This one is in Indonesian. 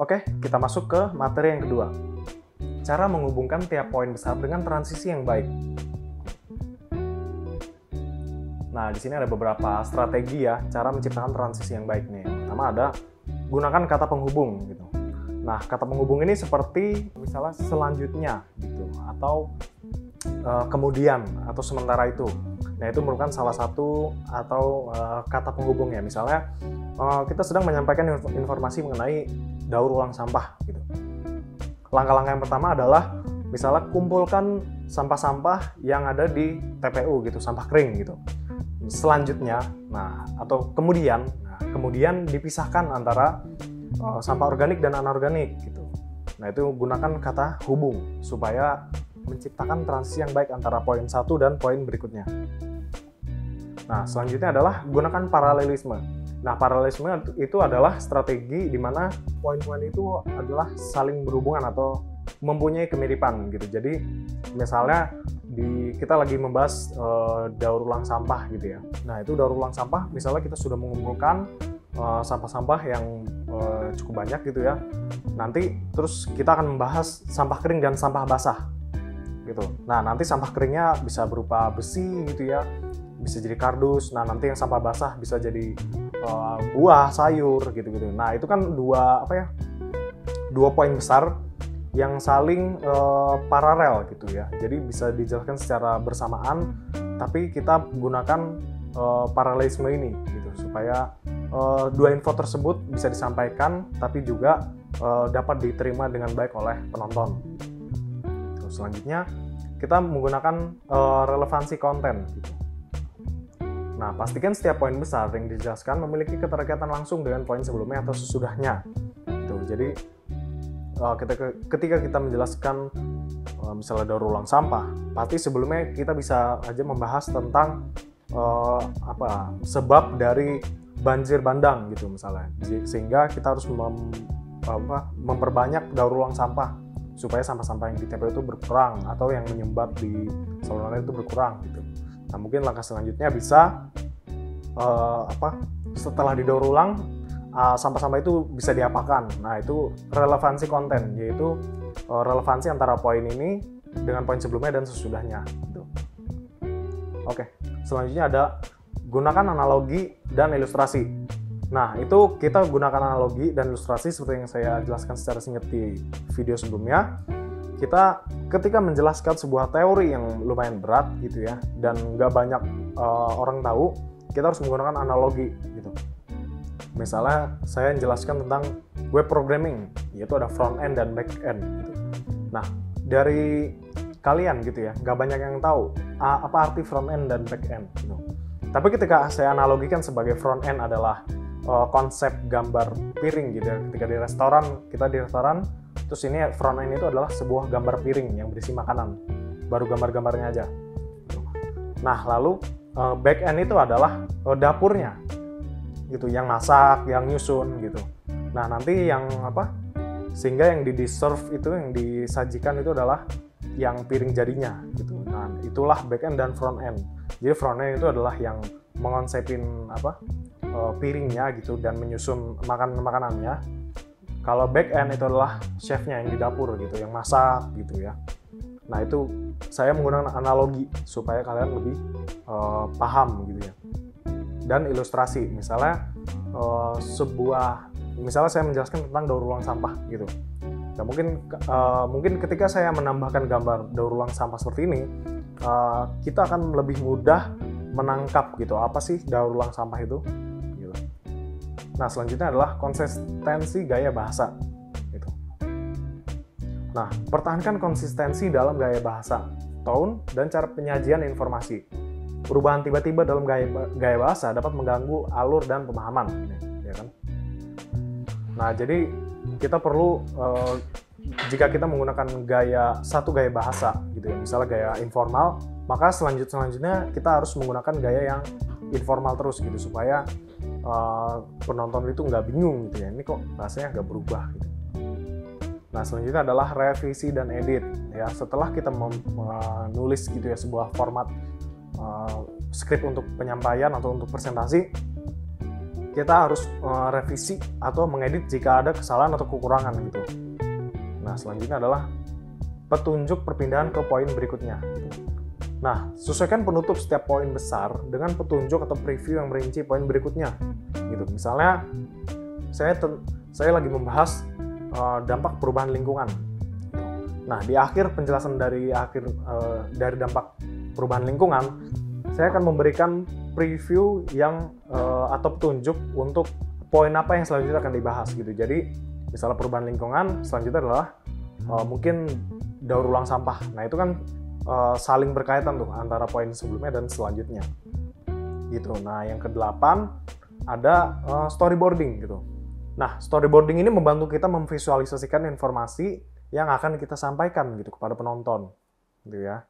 Oke, kita masuk ke materi yang kedua. Cara menghubungkan tiap poin besar dengan transisi yang baik. Nah, di sini ada beberapa strategi ya, cara menciptakan transisi yang baik nih. Yang pertama ada gunakan kata penghubung gitu. Nah, kata penghubung ini seperti misalnya selanjutnya gitu, atau kemudian atau sementara itu. Nah, itu merupakan salah satu atau kata penghubungnya. Misalnya kita sedang menyampaikan informasi mengenai daur ulang sampah gitu. Langkah-langkah yang pertama adalah misalnya kumpulkan sampah-sampah yang ada di TPU gitu, sampah kering gitu. Selanjutnya, atau kemudian dipisahkan antara sampah organik dan anorganik gitu. Nah, itu gunakan kata hubung supaya menciptakan transisi yang baik antara poin satu dan poin berikutnya. Nah, selanjutnya adalah gunakan paralelisme. Nah, paralelisme itu adalah strategi di mana poin-poin itu adalah saling berhubungan atau mempunyai kemiripan gitu. Jadi, misalnya kita lagi membahas daur ulang sampah gitu ya. Nah, itu daur ulang sampah, misalnya kita sudah mengumpulkan sampah-sampah yang cukup banyak gitu ya. Nanti terus kita akan membahas sampah kering dan sampah basah gitu. Nah, nanti sampah keringnya bisa berupa besi gitu ya, bisa jadi kardus. Nah, nanti yang sampah basah bisa jadi buah, sayur gitu-gitu. Nah, itu kan dua poin besar yang saling paralel gitu ya. Jadi bisa dijelaskan secara bersamaan, tapi kita gunakan paralelisme ini gitu supaya dua info tersebut bisa disampaikan tapi juga dapat diterima dengan baik oleh penonton. Terus selanjutnya kita menggunakan relevansi konten gitu. Nah, pastikan setiap poin besar yang dijelaskan memiliki keterkaitan langsung dengan poin sebelumnya atau sesudahnya. Gitu. Jadi ketika kita menjelaskan misalnya daur ulang sampah, pasti sebelumnya kita bisa aja membahas tentang sebab dari banjir bandang gitu misalnya, sehingga kita harus memperbanyak daur ulang sampah supaya sampah-sampah yang di TPU itu berkurang atau yang menyumbat di saluran itu berkurang gitu. Nah, mungkin langkah selanjutnya bisa setelah didaur ulang sampah-sampah itu bisa diapakan. Nah, itu relevansi konten, yaitu relevansi antara poin ini dengan poin sebelumnya dan sesudahnya gitu. Oke, selanjutnya ada gunakan analogi dan ilustrasi. Nah, itu kita gunakan analogi dan ilustrasi seperti yang saya jelaskan secara singkat di video sebelumnya. Kita ketika menjelaskan sebuah teori yang lumayan berat gitu ya, dan nggak banyak orang tahu, kita harus menggunakan analogi gitu. Misalnya saya menjelaskan tentang web programming, yaitu ada front end dan back end gitu. Nah, dari kalian gitu ya, nggak banyak yang tahu apa arti front end dan back end gitu. Tapi ketika saya analogikan sebagai front end adalah konsep gambar piring gitu ya. Ketika kita di restoran, terus ini front end itu adalah sebuah gambar piring yang berisi makanan, baru gambar-gambarnya aja. Nah, lalu back end itu adalah dapurnya gitu, yang masak, yang nyusun gitu. Nah, nanti yang sehingga yang di-serve itu, yang disajikan itu adalah yang piring jadinya gitu. Nah, itulah back end dan front end. Jadi front end itu adalah yang mengonsepin piringnya gitu dan menyusun makanannya. Kalau back end itu adalah chefnya yang di dapur gitu, yang masak gitu ya. Nah, itu saya menggunakan analogi supaya kalian lebih paham gitu ya. Dan ilustrasi, misalnya misalnya saya menjelaskan tentang daur ulang sampah gitu. Nah, mungkin ketika saya menambahkan gambar daur ulang sampah seperti ini, kita akan lebih mudah menangkap gitu apa sih daur ulang sampah itu gitu. Nah, selanjutnya adalah konsistensi gaya bahasa gitu. Nah, pertahankan konsistensi dalam gaya bahasa, tone, dan cara penyajian informasi. Perubahan tiba-tiba dalam gaya bahasa dapat mengganggu alur dan pemahaman, ya kan? Nah, jadi kita perlu jika kita menggunakan satu gaya bahasa gitu ya, misalnya gaya informal, maka selanjutnya kita harus menggunakan gaya yang informal terus gitu supaya penonton itu nggak bingung gitu ya, ini kok bahasanya nggak berubah gitu. Nah, selanjutnya adalah revisi dan edit ya. Setelah kita menulis gitu ya sebuah format skrip untuk penyampaian atau untuk presentasi, kita harus revisi atau mengedit jika ada kesalahan atau kekurangan gitu. Nah, selanjutnya adalah petunjuk perpindahan ke poin berikutnya. Nah, sesuaikan penutup setiap poin besar dengan petunjuk atau preview yang merinci poin berikutnya. Gitu. Misalnya, saya lagi membahas dampak perubahan lingkungan. Nah, di akhir penjelasan dari dampak perubahan lingkungan, saya akan memberikan preview yang atau petunjuk untuk poin apa yang selanjutnya akan dibahas gitu. Jadi, misalnya perubahan lingkungan, selanjutnya adalah mungkin daur ulang sampah. Nah, itu kan saling berkaitan tuh antara poin sebelumnya dan selanjutnya. Gitu. Nah, yang ke-8 ada storyboarding gitu. Nah, storyboarding ini membantu kita memvisualisasikan informasi yang akan kita sampaikan gitu kepada penonton, gitu ya.